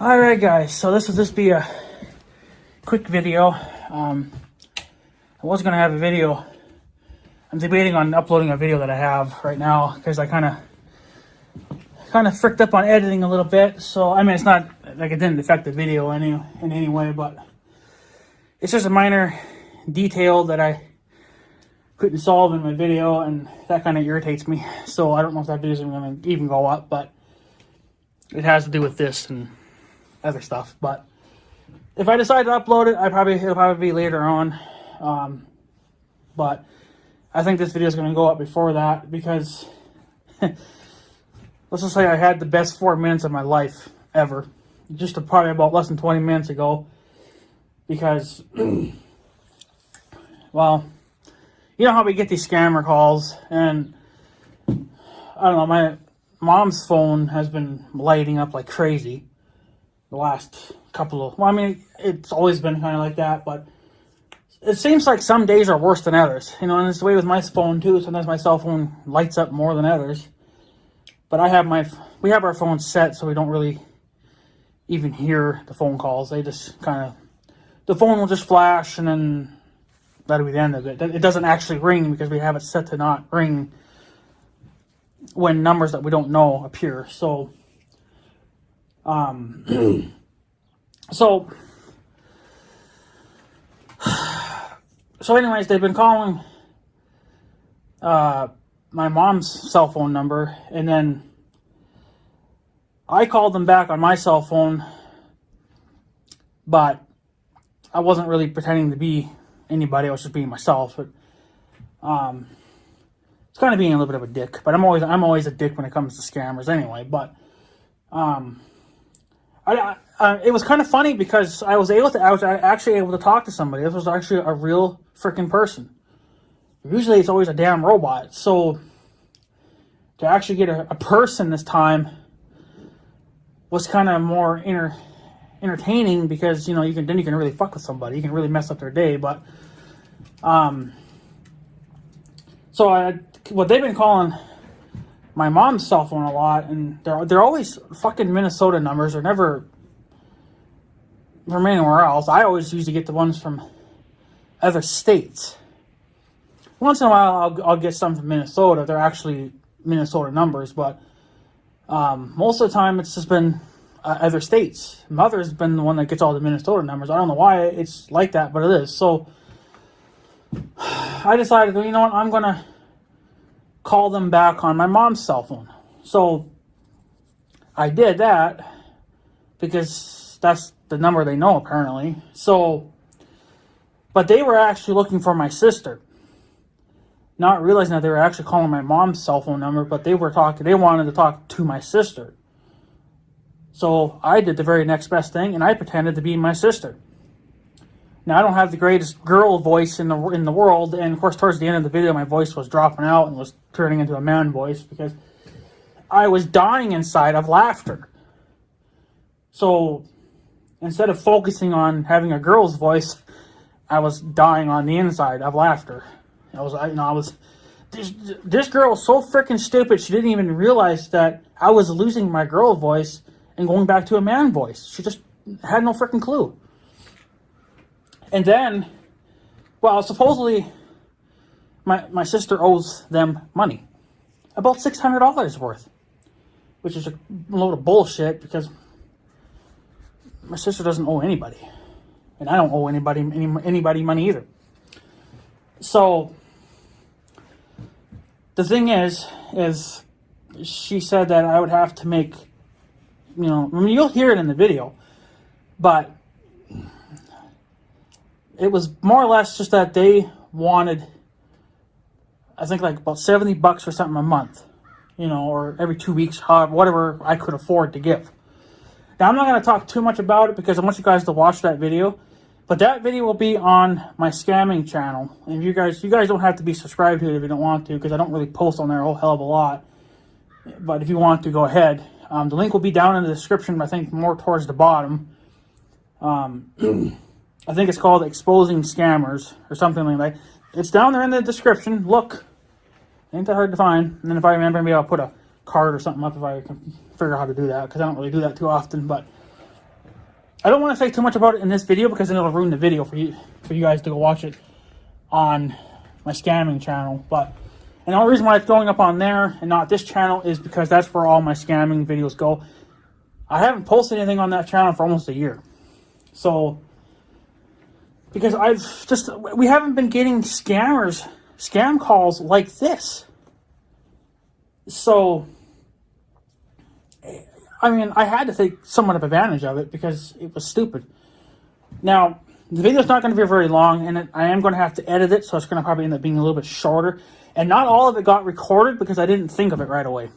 Alright guys, so this will just be a quick video. I was going to have a video. I'm debating on uploading a video that I have right now because I kind of fricked up on editing a little bit. So, I mean, it's not like it didn't affect the video in any way, but it's just a minor detail that I couldn't solve in my video, and that kind of irritates me. So, I don't know if that video is going to even go up, but it has to do with this and other stuff. But if I decide to upload it, it'll probably be later on. But I think this video is going to go up before that because let's just say I had the best 4 minutes of my life ever, just probably about less than 20 minutes ago. Because well, you know how we get these scammer calls, and I don't know, my mom's phone has been lighting up like crazy the last couple of, well, I mean, it's always been kind of like that, but it seems like some days are worse than others, you know, and it's the way with my phone too. Sometimes my cell phone lights up more than others, but we have our phones set so we don't really even hear the phone calls. They just the phone will just flash, and then that'll be the end of it. It doesn't actually ring because we have it set to not ring when numbers that we don't know appear. So so anyways, they've been calling my mom's cell phone number, and then I called them back on my cell phone, but I wasn't really pretending to be anybody. I was just being myself. But it's kind of being a little bit of a dick, but I'm always a dick when it comes to scammers anyway. But it was kind of funny because I was actually able to talk to somebody. This was actually a real freaking person. Usually it's always a damn robot. So to actually get a person this time was kind of more entertaining because, you know, you can really fuck with somebody. You can really mess up their day. But what they've been calling my mom's cell phone a lot, and they're always fucking Minnesota numbers. They're never from anywhere else. I always usually get the ones from other states. Once in a while, I'll get some from Minnesota. They're actually Minnesota numbers, but most of the time it's just been other states. Mother's been the one that gets all the Minnesota numbers. I don't know why it's like that, but it is. So I decided, you know what, I'm going to call them back on my mom's cell phone. So I did that because that's the number they know, apparently. So, but they were actually looking for my sister, not realizing that they were actually calling my mom's cell phone number, but they wanted to talk to my sister. So I did the very next best thing, and I pretended to be my sister. Now, I don't have the greatest girl voice in the world, and of course, towards the end of the video, my voice was dropping out and was turning into a man voice because I was dying inside of laughter. So instead of focusing on having a girl's voice, I was dying on the inside of laughter. This girl was so freaking stupid, she didn't even realize that I was losing my girl voice and going back to a man voice. She just had no freaking clue. And then, well, supposedly my sister owes them money, about $600 worth, which is a load of bullshit because my sister doesn't owe anybody, and I don't owe anybody money either. So the thing is she said that I would have to make, you know, I mean, you'll hear it in the video, but it was more or less just that they wanted, I think, like about $70 or something a month, you know, or every 2 weeks, whatever I could afford to give. Now, I'm not going to talk too much about it because I want you guys to watch that video, but that video will be on my scamming channel. And you guys don't have to be subscribed to it if you don't want to, because I don't really post on there a whole hell of a lot. But if you want to, go ahead. The link will be down in the description, I think more towards the bottom. I think it's called Exposing Scammers or something like that. It's down there in the description. Look. Ain't that hard to find. And then if I remember, maybe I'll put a card or something up if I can figure out how to do that, because I don't really do that too often. But I don't want to say too much about it in this video because then it'll ruin the video for you guys to go watch it on my scamming channel. But and the only reason why it's going up on there and not this channel is because that's where all my scamming videos go. I haven't posted anything on that channel for almost a year. So because we haven't been getting scam calls like this. So I mean, I had to take somewhat of advantage of it because it was stupid. Now, the video's not going to be very long, and I am going to have to edit it, so it's going to probably end up being a little bit shorter. And not all of it got recorded because I didn't think of it right away.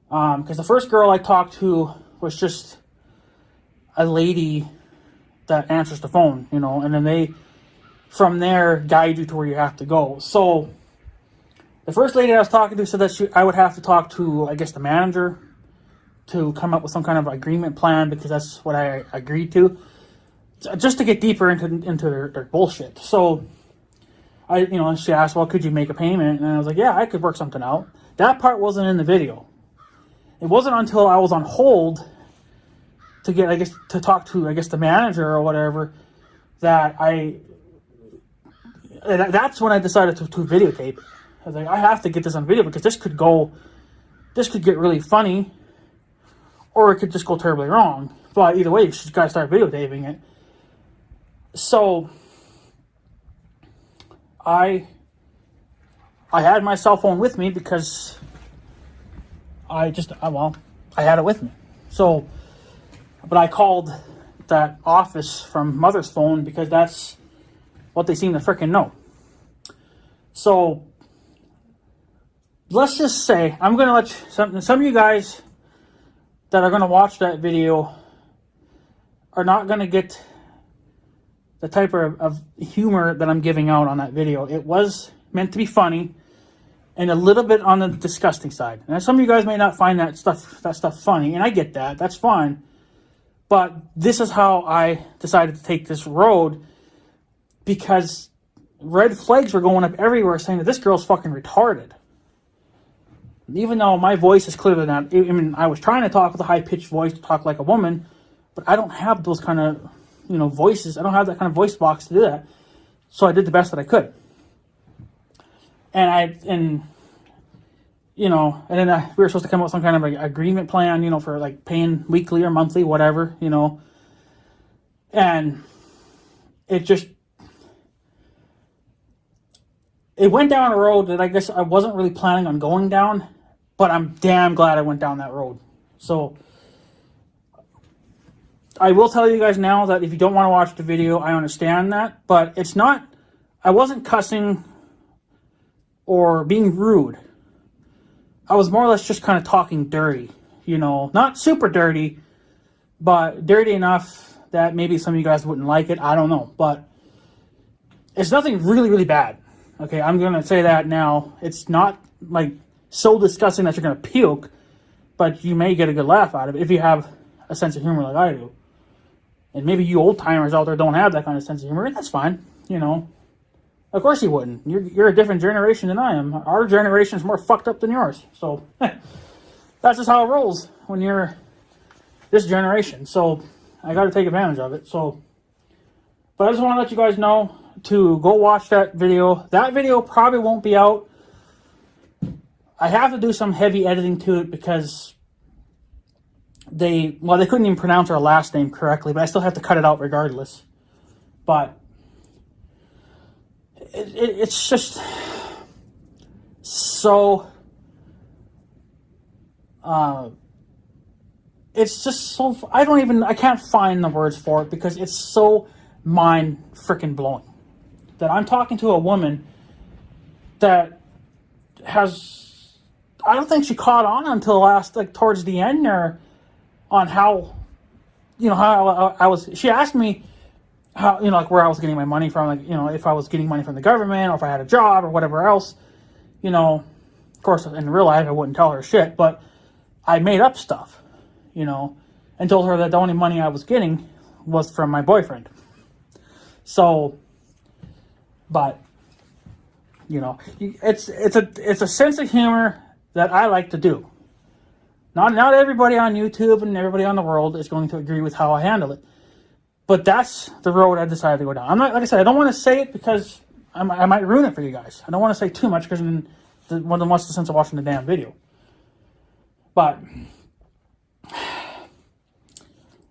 Because the first girl I talked to was just a lady that answers the phone, you know, and then they, from there, guide you to where you have to go. So, the first lady I was talking to said that I would have to talk to, I guess, the manager to come up with some kind of agreement plan because that's what I agreed to, just to get deeper into their bullshit. So, she asked, well, could you make a payment? And I was like, yeah, I could work something out. That part wasn't in the video. It wasn't until I was on hold to get, to talk to, the manager or whatever, that's when I decided to videotape it. I was like, I have to get this on video because this could get really funny, or it could just go terribly wrong. But either way, you just gotta start videotaping it. So I had my cell phone with me because I had it with me. So, but I called that office from Mother's phone because that's what they seem to freaking know. So let's just say I'm going to let some of you guys that are going to watch that video are not going to get the type of humor that I'm giving out on that video. It was meant to be funny and a little bit on the disgusting side. And some of you guys may not find that stuff funny, and I get that. That's fine. But this is how I decided to take this road, because red flags were going up everywhere saying that this girl's fucking retarded. Even though my voice is clearly not, I mean, I was trying to talk with a high-pitched voice, to talk like a woman, but I don't have those kind of, voices. I don't have that kind of voice box to do that. So I did the best that I could. And then we were supposed to come up with some kind of agreement plan, for like paying weekly or monthly, whatever, and it went down a road that I guess I wasn't really planning on going down, but I'm damn glad I went down that road. So I will tell you guys now that if you don't want to watch the video, I understand that, but I wasn't cussing or being rude. I was more or less just kind of talking dirty, not super dirty, but dirty enough that maybe some of you guys wouldn't like it. I don't know, but it's nothing really, really bad. Okay, I'm going to say that now. It's not like so disgusting that you're going to puke, but you may get a good laugh out of it if you have a sense of humor like I do. And maybe you old timers out there don't have that kind of sense of humor, and that's fine, Of course you wouldn't. You're a different generation than I am. Our generation is more fucked up than yours. So that's just how it rolls when you're this generation. So I got to take advantage of it. But I just want to let you guys know to go watch that video. That video probably won't be out. I have to do some heavy editing to it because they couldn't even pronounce our last name correctly, but I still have to cut it out regardless. But it's just so it's just so, I can't find the words for it because it's so mind freaking blowing that I'm talking to a woman that I don't think she caught on until towards the end there on how I was. She asked me how, where I was getting my money from, if I was getting money from the government or if I had a job or whatever else, of course, in real life, I wouldn't tell her shit, but I made up stuff, and told her that the only money I was getting was from my boyfriend. So, but, it's a sense of humor that I like to do. Not everybody on YouTube and everybody on the world is going to agree with how I handle it. But that's the road I decided to go down. I'm not, like I said, I don't want to say it because I might ruin it for you guys. I don't want to say too much because then one of them wants the sense of watching the damn video. But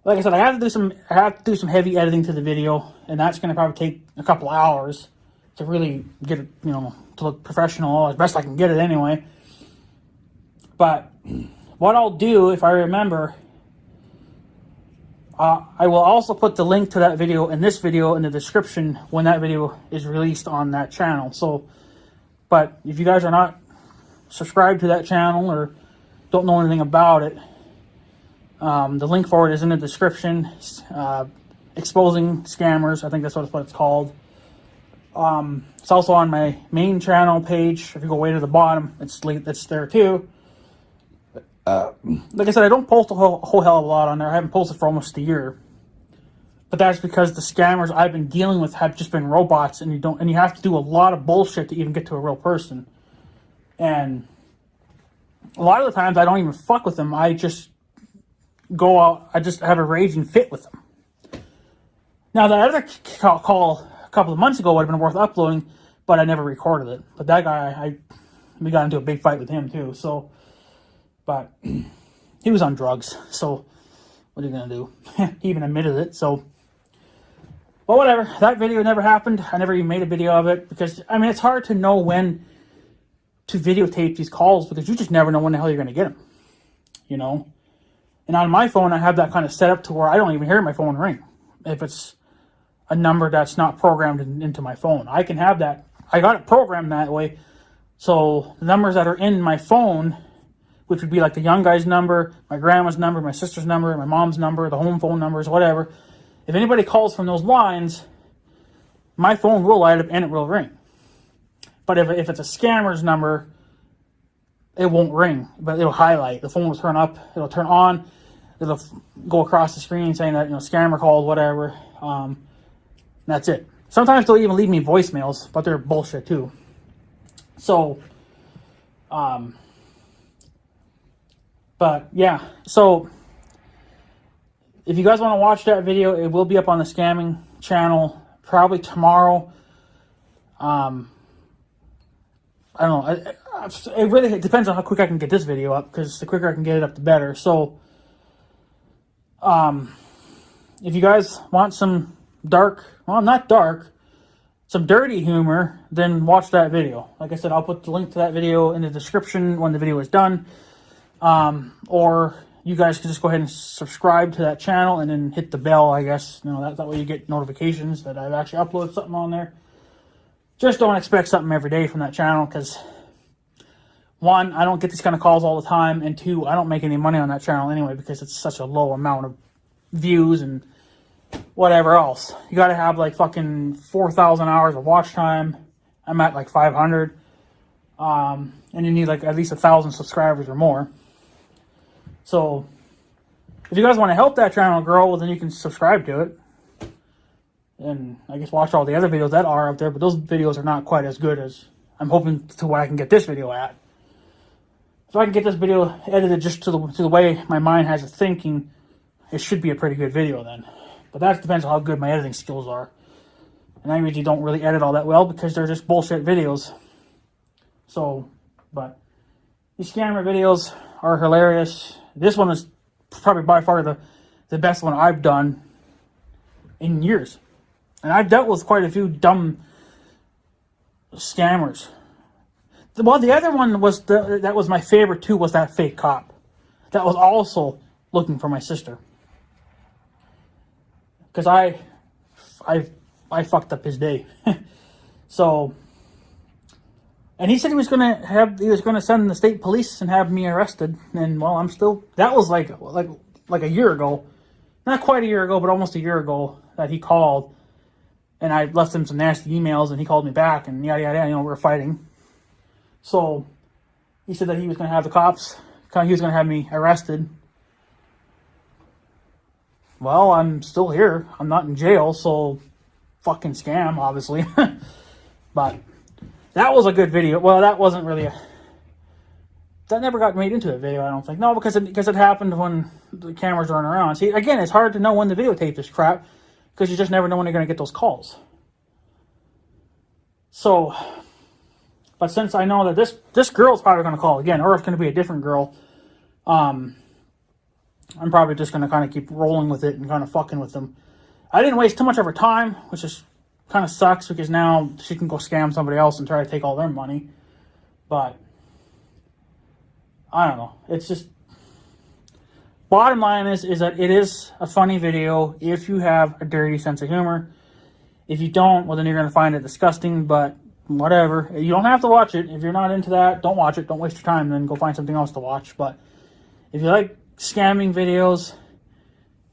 like I said, I have to do some heavy editing to the video, and that's going to probably take a couple hours to really get it, to look professional as best I can get it anyway. But what I'll do, if I remember, I will also put the link to that video and this video in the description when that video is released on that channel. So, but if you guys are not subscribed to that channel or don't know anything about it, the link for it is in the description. Exposing scammers, I think that's what it's called. It's also on my main channel page. If you go way to the bottom, it's there too. Like I said, I don't post a whole hell of a lot on there. I haven't posted for almost a year. But that's because the scammers I've been dealing with have just been robots, and you have to do a lot of bullshit to even get to a real person. And a lot of the times I don't even fuck with them. I just go out, I just have a raging fit with them. Now, the other call a couple of months ago would have been worth uploading, but I never recorded it. But that guy, we got into a big fight with him too. So, but he was on drugs. So, what are you gonna do? He even admitted it. So, well, whatever. That video never happened. I never even made a video of it because it's hard to know when to videotape these calls because you just never know when the hell you're gonna get them. And on my phone, I have that kind of set up to where I don't even hear my phone ring if it's a number that's not programmed into my phone. I can have that. I got it programmed that way. So the numbers that are in my phone, which would be like the young guy's number, my grandma's number, my sister's number, my mom's number, the home phone numbers, whatever. If anybody calls from those lines, my phone will light up and it will ring. But if it's a scammer's number, it won't ring, but it'll highlight. The phone will turn up, it'll turn on, it'll go across the screen saying that, scammer called, whatever. That's it. Sometimes they'll even leave me voicemails, but they're bullshit too. So, but yeah. So, if you guys want to watch that video, it will be up on the scamming channel probably tomorrow. I don't know. It really depends on how quick I can get this video up, because the quicker I can get it up, the better. So, if you guys want some some dirty humor, then watch that video. Like I said, I'll put the link to that video in the description when the video is done. Or you guys can just go ahead and subscribe to that channel and then hit the bell, I guess. That way you get notifications that I've actually uploaded something on there. Just don't expect something every day from that channel, because one, I don't get these kind of calls all the time, and two, I don't make any money on that channel anyway because it's such a low amount of views and whatever else. You got to have like fucking 4,000 hours of watch time. I'm at like 500. And you need like at least 1,000 subscribers or more. So if you guys want to help that channel grow, well, then you can subscribe to it. And I guess watch all the other videos that are up there, but those videos are not quite as good as I'm hoping to what I can get this video at. If I can get this video edited just to the way my mind has it thinking, it should be a pretty good video then. But that depends on how good my editing skills are. And I usually don't really edit all that well because they're just bullshit videos. So, but these scammer videos are hilarious. This one is probably by far the best one I've done in years. And I've dealt with quite a few dumb scammers. Well, the other one was that was my favorite too, was that fake cop. That was also looking for my sister. Because I fucked up his day. So, and he said he was gonna send the state police and have me arrested. And well, that was like a year ago. Not quite a year ago, but almost a year ago that he called. And I left him some nasty emails, and he called me back, and yada, yada, we were fighting. So, he said that he was going to have the cops, he was going to have me arrested. Well, I'm still here. I'm not in jail, so fucking scam, obviously. But that was a good video. Well, that wasn't really that never got made into a video, I don't think. No, because it happened when the cameras weren't around. See, again, it's hard to know when to videotape this crap because you just never know when you're going to get those calls. So, but since I know that this girl's probably going to call again, or it's going to be a different girl, I'm probably just going to kind of keep rolling with it and kind of fucking with them. I didn't waste too much of her time, which is kind of sucks because now she can go scam somebody else and try to take all their money. But I don't know. It's just, bottom line is that it is a funny video if you have a dirty sense of humor. If you don't, well, then you're going to find it disgusting, but whatever. You don't have to watch it. If you're not into that, don't watch it. Don't waste your time. Then go find something else to watch. But if you like scamming videos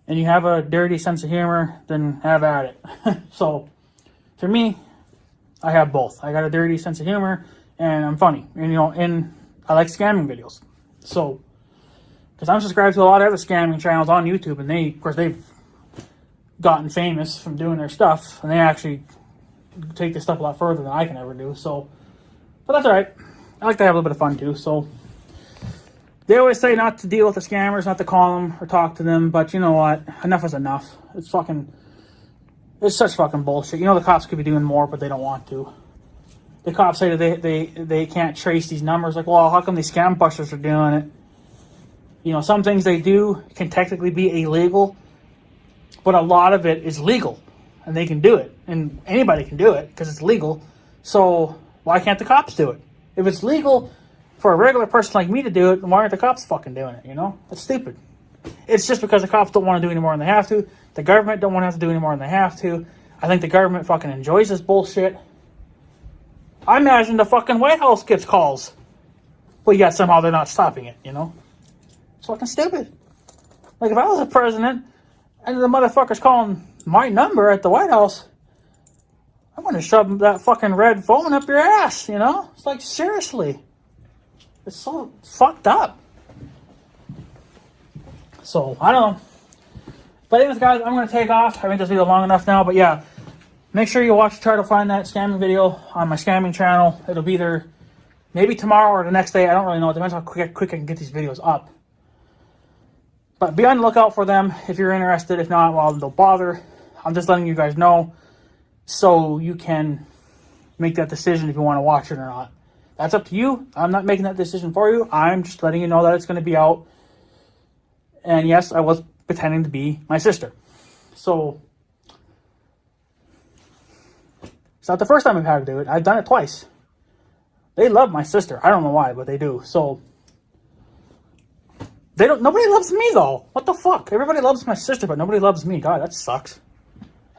and you have a dirty sense of humor, then have at it. So, for me, I have both. I got a dirty sense of humor, and I'm funny. And, and I like scamming videos. So, because I'm subscribed to a lot of other scamming channels on YouTube, and of course, they've gotten famous from doing their stuff, and they actually take this stuff a lot further than I can ever do. So, but that's all right. I like to have a little bit of fun too. So, they always say not to deal with the scammers, not to call them or talk to them, but you know what? Enough is enough. It's such fucking bullshit. The cops could be doing more, but they don't want to. The cops say that they can't trace these numbers. Like, well, how come these scam busters are doing it? Some things they do can technically be illegal, but a lot of it is legal, and they can do it, and anybody can do it because it's legal. So why can't the cops do it? If it's legal for a regular person like me to do it, then why aren't the cops fucking doing it? That's stupid. It's just because the cops don't want to do any more than they have to. The government don't want to have to do any more than they have to. I think the government fucking enjoys this bullshit. I imagine the fucking White House gets calls, but yet somehow they're not stopping it, It's fucking stupid. Like, if I was a president and the motherfucker's calling my number at the White House, I'm going to shove that fucking red phone up your ass, It's like, seriously. It's so fucked up. So, I don't know. But anyways, guys, I'm going to take off. I made this video long enough now, but yeah. Make sure you try to find that scamming video on my scamming channel. It'll be either maybe tomorrow or the next day. I don't really know. It depends how quick I can get these videos up. But be on the lookout for them if you're interested. If not, well, don't bother. I'm just letting you guys know so you can make that decision if you want to watch it or not. That's up to you. I'm not making that decision for you. I'm just letting you know that it's going to be out. And yes, I was pretending to be my sister. So, it's not the first time I've had to do it. I've done it twice. They love my sister. I don't know why, but they do. So, nobody loves me though. What the fuck? Everybody loves my sister, but nobody loves me. God, that sucks.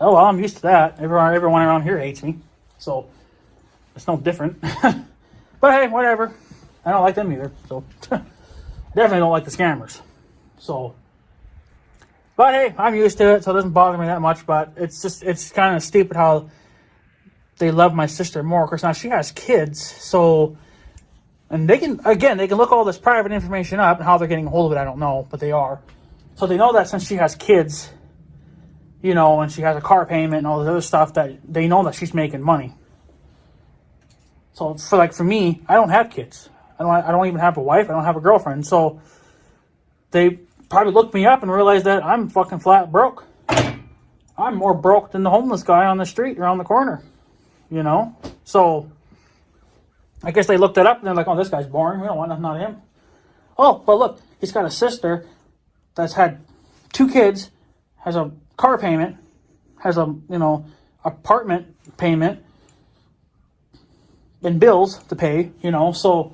Oh well, I'm used to that. Everyone around here hates me. So, it's no different. But hey, whatever. I don't like them either. So, I definitely don't like the scammers. So, but hey, I'm used to it, so it doesn't bother me that much. But it's kind of stupid how they love my sister more. Of course, now she has kids, so, and they can look all this private information up, and how they're getting a hold of it, I don't know, but they are. So they know that since she has kids, and she has a car payment and all this other stuff, that they know that she's making money. So for me, I don't have kids. I don't even have a wife. I don't have a girlfriend. So they probably looked me up and realized that I'm fucking flat broke. I'm more broke than the homeless guy on the street around the corner. So I guess they looked it up and they're like, oh, this guy's boring. We don't want nothing out of him. Oh, but look, he's got a sister that's had 2 kids, has a car payment, has a, apartment payment, and bills to pay, so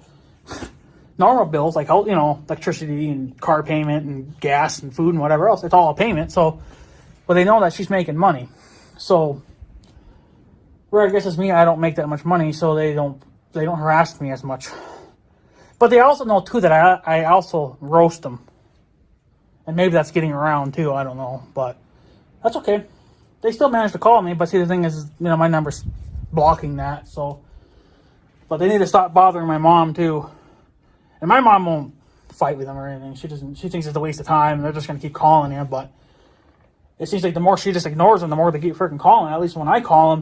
normal bills like, electricity and car payment and gas and food and whatever else, it's all a payment. So, but they know that she's making money. So, where I guess it's me, I don't make that much money, so they don't harass me as much. But they also know too that I also roast them, and maybe that's getting around too. I don't know, but that's okay. They still manage to call me, but see, the thing is, my number's blocking that. So, but they need to stop bothering my mom too. And my mom won't fight with them or anything. She thinks it's a waste of time, and they're just gonna keep calling him. But it seems like the more she just ignores them, the more they keep freaking calling. At least when I call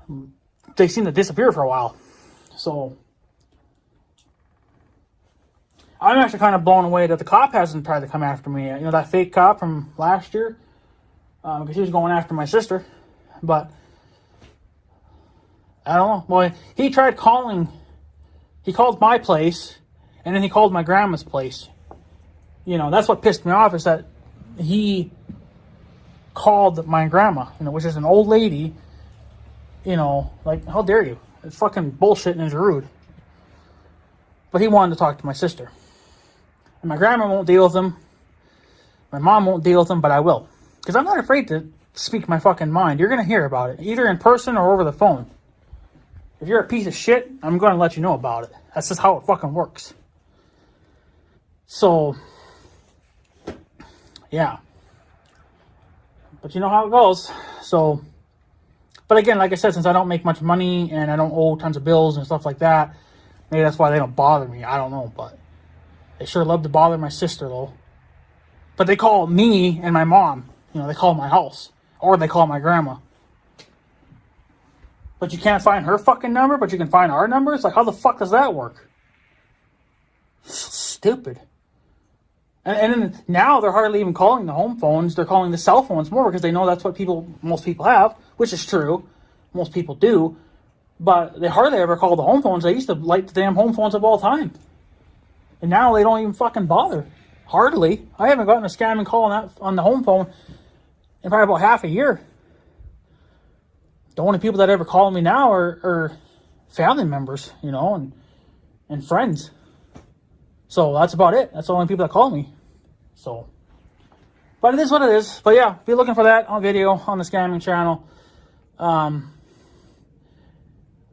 them, they seem to disappear for a while. So, I'm actually kind of blown away that the cop hasn't tried to come after me yet. You know, that fake cop from last year? Because he was going after my sister. But, I don't know. Well, he tried calling. He called my place, and then he called my grandma's place. You know, that's what pissed me off, is that he called my grandma, you know, which is an old lady. You know, like, how dare you? It's fucking bullshit and it's rude. But he wanted to talk to my sister. And my grandma won't deal with him. My mom won't deal with him, but I will. Because I'm not afraid to speak my fucking mind. You're going to hear about it, either in person or over the phone. If you're a piece of shit, I'm going to let you know about it. That's just how it fucking works. So, yeah. But you know how it goes. So, but again, like I said, since I don't make much money and I don't owe tons of bills and stuff like that, maybe that's why they don't bother me. I don't know, but they sure love to bother my sister, though. But they call me and my mom. You know, they call my house. Or they call my grandma. But you can't find her fucking number, but you can find our numbers? Like, how the fuck does that work? Stupid. And then now they're hardly even calling the home phones. They're calling the cell phones more because they know that's what most people have, which is true. Most people do. But they hardly ever call the home phones. They used to light the damn home phones up all the time. And now they don't even fucking bother. Hardly. I haven't gotten a scamming call on the home phone in probably about half a year. The only people that ever call me now are family members, you know, and friends. So that's about it. That's the only people that call me. So, but it is what it is. But yeah, be looking for that on video on the scamming channel. But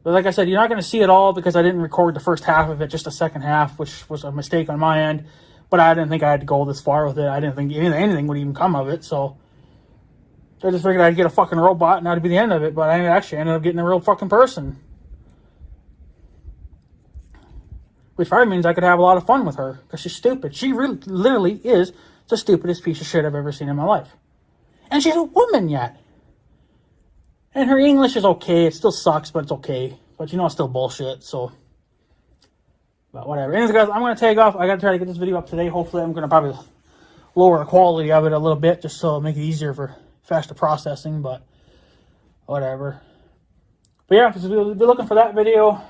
like I said, you're not going to see it all because I didn't record the first half of it, just the second half, which was a mistake on my end. But I didn't think I had to go this far with it. I didn't think anything would even come of it. So I just figured I'd get a fucking robot and that'd be the end of it. But I actually ended up getting a real fucking person. Which probably means I could have a lot of fun with her because she's stupid. She really, literally is the stupidest piece of shit I've ever seen in my life. And she's a woman yet. And her English is okay. It still sucks, but it's okay. But you know, it's still bullshit, so. But whatever. Anyways, guys, I'm going to take off. I got to try to get this video up today. Hopefully, I'm going to probably lower the quality of it a little bit just so it'll make it easier for faster processing, but whatever. But yeah, we'll be looking for that video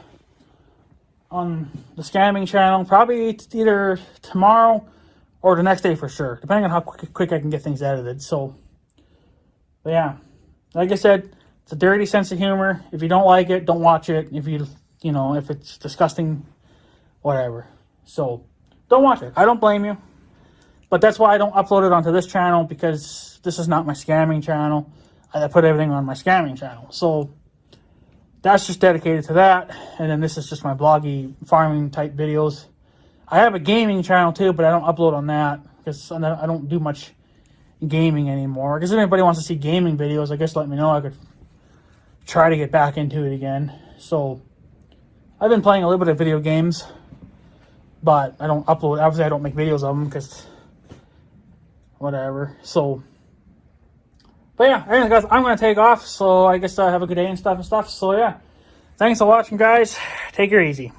on the scamming channel. Probably either tomorrow or the next day for sure, depending on how quick I can get things edited. So, but yeah, like I said, it's a dirty sense of humor. If you don't like it, don't watch it. If you know, if it's disgusting, whatever. So, don't watch it. I don't blame you. But that's why I don't upload it onto this channel, because this is not my scamming channel. I put everything on my scamming channel. So, that's just dedicated to that. And then this is just my bloggy farming type videos. I have a gaming channel too, but I don't upload on that because I don't do much gaming anymore. Because if anybody wants to see gaming videos, I guess let me know. I could try to get back into it again. So I've been playing a little bit of video games, but I don't upload. Obviously, I don't make videos of them because whatever. So, but yeah, anyways, guys, I'm going to take off. So I guess have a good day and stuff. So yeah, thanks for watching, guys. Take it easy.